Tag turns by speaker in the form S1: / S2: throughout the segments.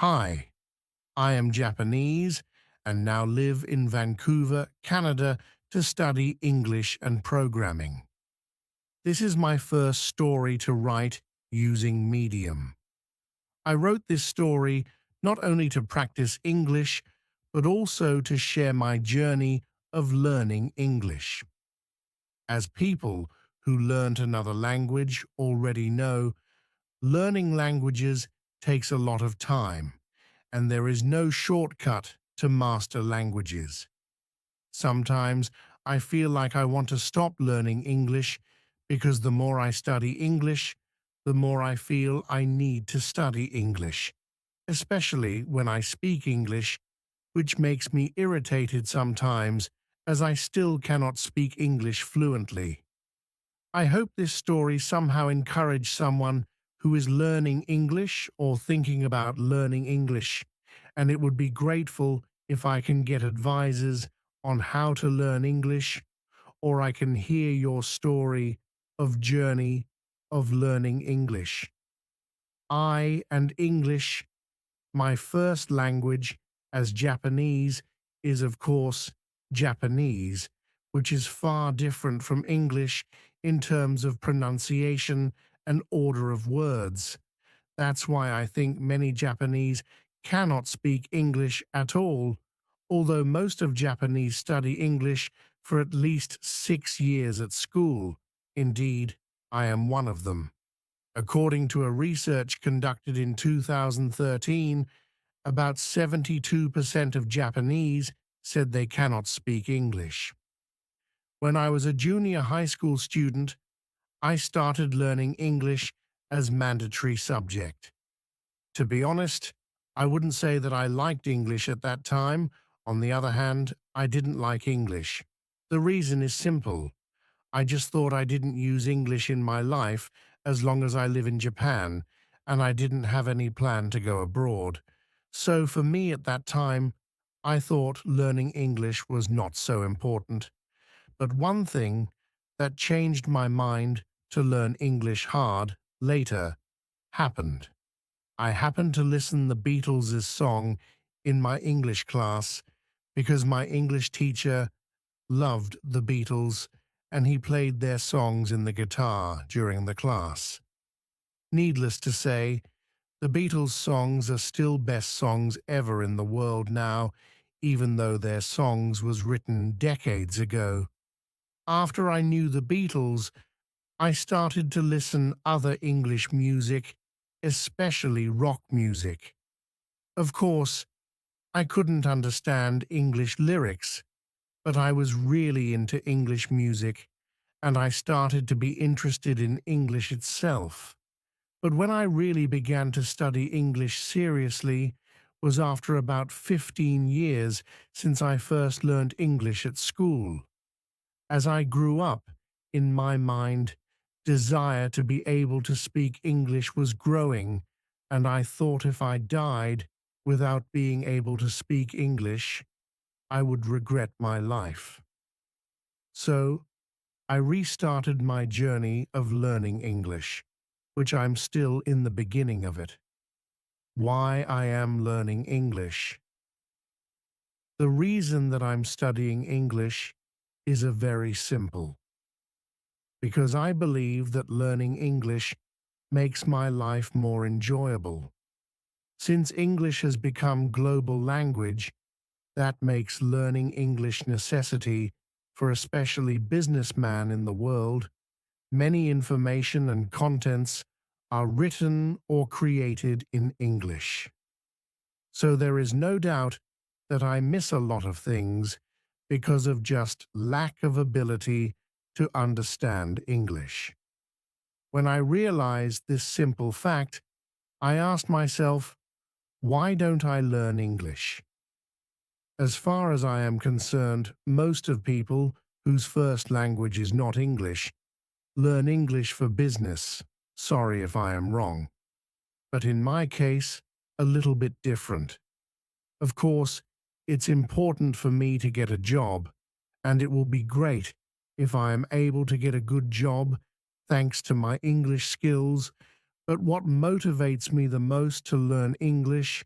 S1: Hi, I am Japanese and now live in Vancouver, Canada to study English and programming. This is my first story to write using Medium. I wrote this story not only to practice English, but also to share my journey of learning English. As people who learnt another language already know, learning languages takes a lot of time, and there is no shortcut to master languages. Sometimes I feel like I want to stop learning English because the more I study English, the more I feel I need to study English, especially when I speak English, which makes me irritated sometimes as I still cannot speak English fluently. I hope this story somehow encouraged someone who is learning English or thinking about learning English, and it would be grateful if I can get advices on how to learn English, or I can hear your story of journey of learning English. I and English, my first language as Japanese, is of course Japanese, which is far different from English in terms of pronunciation and order of words. That's why I think many Japanese cannot speak English at all, although most of Japanese study English for at least 6 years at school. Indeed, I am one of them. According to a research conducted in 2013, about 72% of Japanese said they cannot speak English. When I was a junior high school student, I started learning English as mandatory subject. To be honest, I wouldn't say that I liked English at that time. On the other hand, I didn't like English. The reason is simple. I just thought I didn't use English in my life as long as I live in Japan, and I didn't have any plan to go abroad. So for me at that time, I thought learning English was not so important. But one thing that changed my mind to learn English hard later happened. I happened to listen the Beatles' song in my English class because my English teacher loved the Beatles and he played their songs in the guitar during the class. Needless to say, the Beatles' songs are still best songs ever in the world now, even though their songs was written decades ago. After I knew the Beatles, I started to listen other English music, especially rock music. Of course, I couldn't understand English lyrics, but I was really into English music, and I started to be interested in English itself. But when I really began to study English seriously was after about 15 years since I first learned English at school. As I grew up, in my mind, desire to be able to speak English was growing, and I thought if I died without being able to speak English, I would regret my life. So, I restarted my journey of learning English, which I'm still in the beginning of it. Why I am learning English. The reason that I'm studying English is a very simple. Because I believe that learning English makes my life more enjoyable. Since English has become global language, that makes learning English necessity for especially businessmen in the world. Many information and contents are written or created in English. So there is no doubt that I miss a lot of things because of just lack of ability to understand English. When I realized this simple fact, I asked myself, why don't I learn English? As far as I am concerned, most of people whose first language is not English learn English for business. Sorry if I am wrong. But in my case, a little bit different. Of course, it's important for me to get a job, and it will be great if I am able to get a good job thanks to my English skills, but what motivates me the most to learn English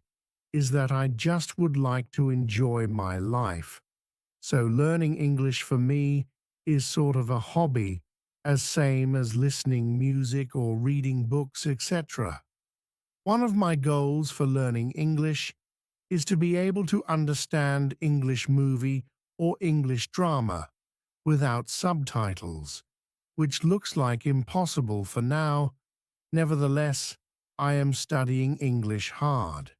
S1: is that I just would like to enjoy my life. So learning English for me is sort of a hobby, as same as listening music or reading books, etc. One of my goals for learning English is to be able to understand English movie or English drama without subtitles, which looks like impossible for now. Nevertheless, I am studying English hard.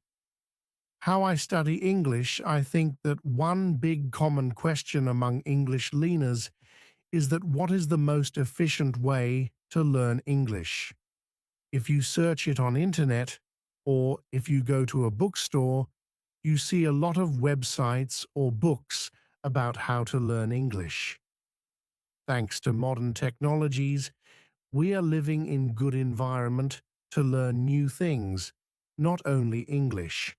S1: How I study English, I think that one big common question among English learners is that what is the most efficient way to learn English? If you search it on internet, or if you go to a bookstore, you see a lot of websites or books about how to learn English. Thanks to modern technologies, we are living in good environment to learn new things, not only English.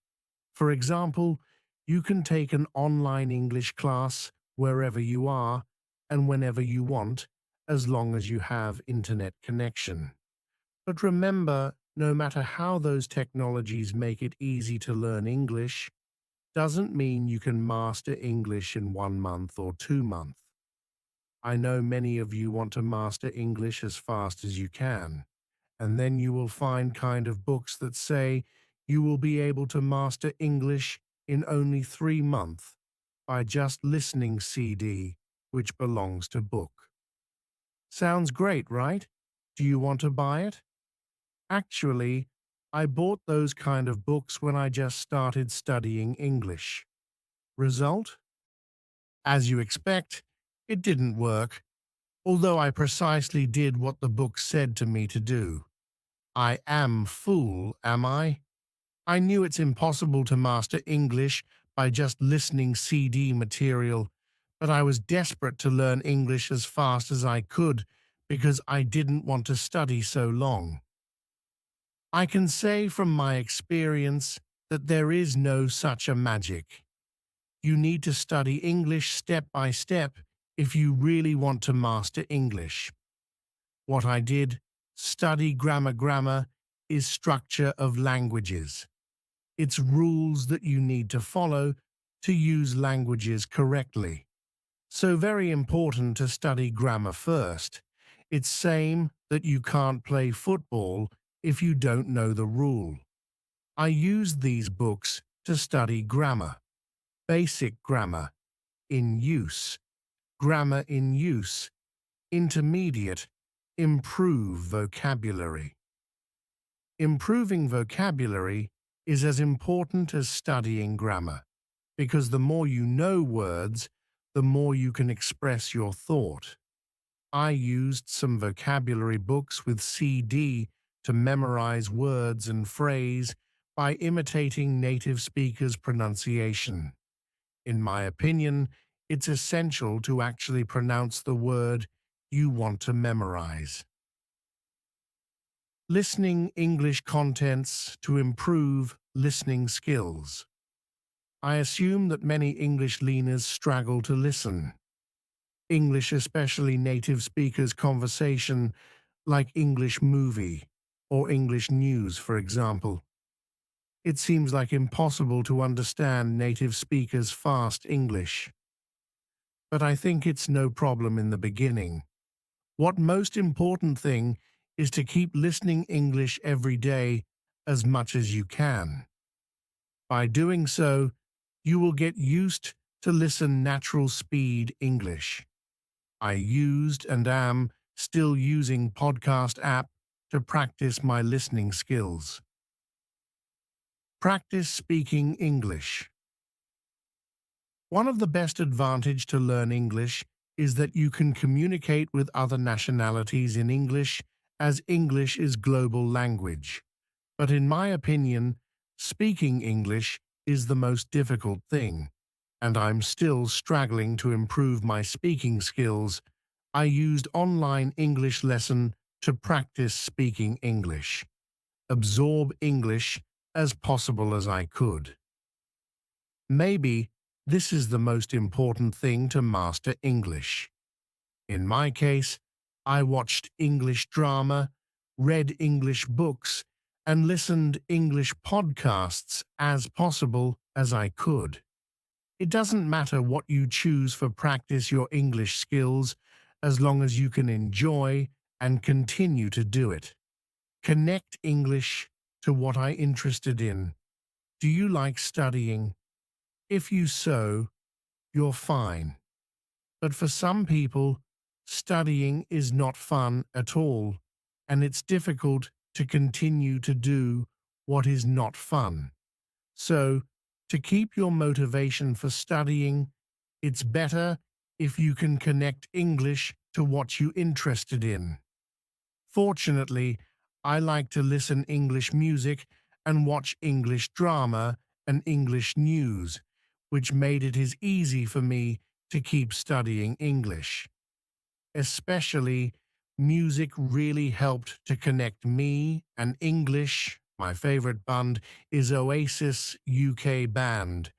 S1: For example, you can take an online English class wherever you are and whenever you want, as long as you have internet connection. But remember, no matter how those technologies make it easy to learn English, doesn't mean you can master English in 1 month or 2 months. I know many of you want to master English as fast as you can, and then you will find kind of books that say you will be able to master English in only 3 months by just listening CD, which belongs to book. Sounds great, right? Do you want to buy it? Actually, I bought those kind of books when I just started studying English. Result? As you expect, it didn't work, although I precisely did what the book said to me to do. I am fool, am I? I knew it's impossible to master English by just listening CD material, but I was desperate to learn English as fast as I could because I didn't want to study so long. I can say from my experience that there is no such a magic. You need to study English step by step if you really want to master English. What I did, study grammar is structure of languages. It's rules that you need to follow to use languages correctly. So very important to study grammar first. It's same that you can't play football if you don't know the rule. I used these books to study grammar, basic grammar, in use, grammar in use, intermediate, improve vocabulary. Improving vocabulary is as important as studying grammar, because the more you know words, the more you can express your thought. I used some vocabulary books with CD to memorize words and phrase by imitating native speakers' pronunciation. In my opinion, it's essential to actually pronounce the word you want to memorize. Listening English contents to improve listening skills. I assume that many English learners struggle to listen. English, especially native speakers' conversation, like English movie or English news, for example. It seems like impossible to understand native speakers' fast English. But I think it's no problem in the beginning. What most important thing is to keep listening English every day as much as you can. By doing so, you will get used to listen natural speed English. I used and am still using podcast app to practice my listening skills. Practice speaking English. One of the best advantage to learn English is that you can communicate with other nationalities in English, as English is global language. But in my opinion, speaking English is the most difficult thing, and I'm still struggling to improve my speaking skills. I used online English lesson to practice speaking English, absorb English as possible as I could. Maybe this is the most important thing to master English. In my case, I watched English drama, read English books, and listened English podcasts as possible as I could. It doesn't matter what you choose for practice your English skills as long as you can enjoy and continue to do it. Connect English to what I'm interested in. Do you like studying? If you so, you're fine. But for some people, studying is not fun at all, and it's difficult to continue to do what is not fun. So, to keep your motivation for studying, it's better if you can connect English to what you're interested in. Fortunately, I like to listen English music and watch English drama and English news, which made it as easy for me to keep studying English. Especially, music really helped to connect me and English. My favorite band is Oasis UK band,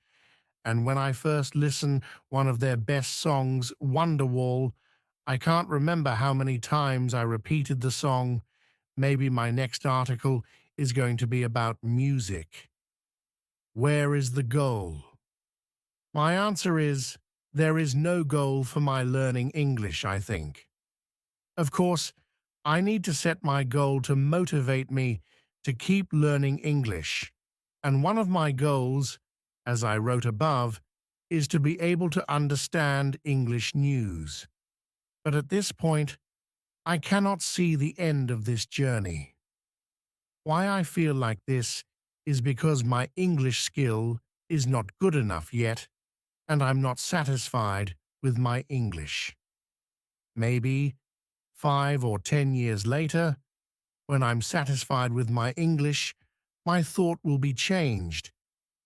S1: and when I first listened one of their best songs, Wonderwall, I can't remember how many times I repeated the song. Maybe my next article is going to be about music. Where is the goal? My answer is there is no goal for my learning English, I think. Of course, I need to set my goal to motivate me to keep learning English. And one of my goals, as I wrote above, is to be able to understand English news. But at this point, I cannot see the end of this journey. Why I feel like this is because my English skill is not good enough yet, and I'm not satisfied with my English. Maybe 5 or 10 years later, when I'm satisfied with my English, my thought will be changed.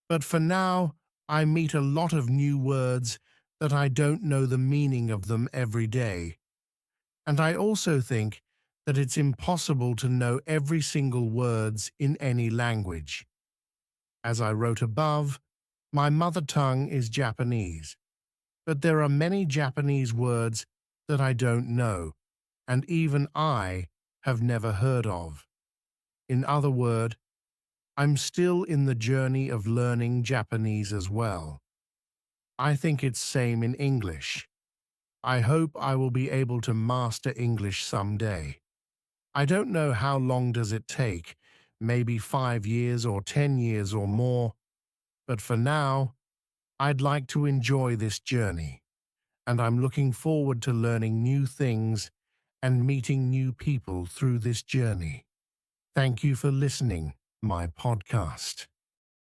S1: But for now, I meet a lot of new words that I don't know the meaning of them every day. And I also think that it's impossible to know every single words in any language. As I wrote above, my mother tongue is Japanese, but there are many Japanese words that I don't know, and even I have never heard of. In other words, I'm still in the journey of learning Japanese as well. I think it's same in English. I hope I will be able to master English someday. I don't know how long does it take, maybe 5 years or 10 years or more, but for now, I'd like to enjoy this journey, and I'm looking forward to learning new things and meeting new people through this journey. Thank you for listening, my podcast.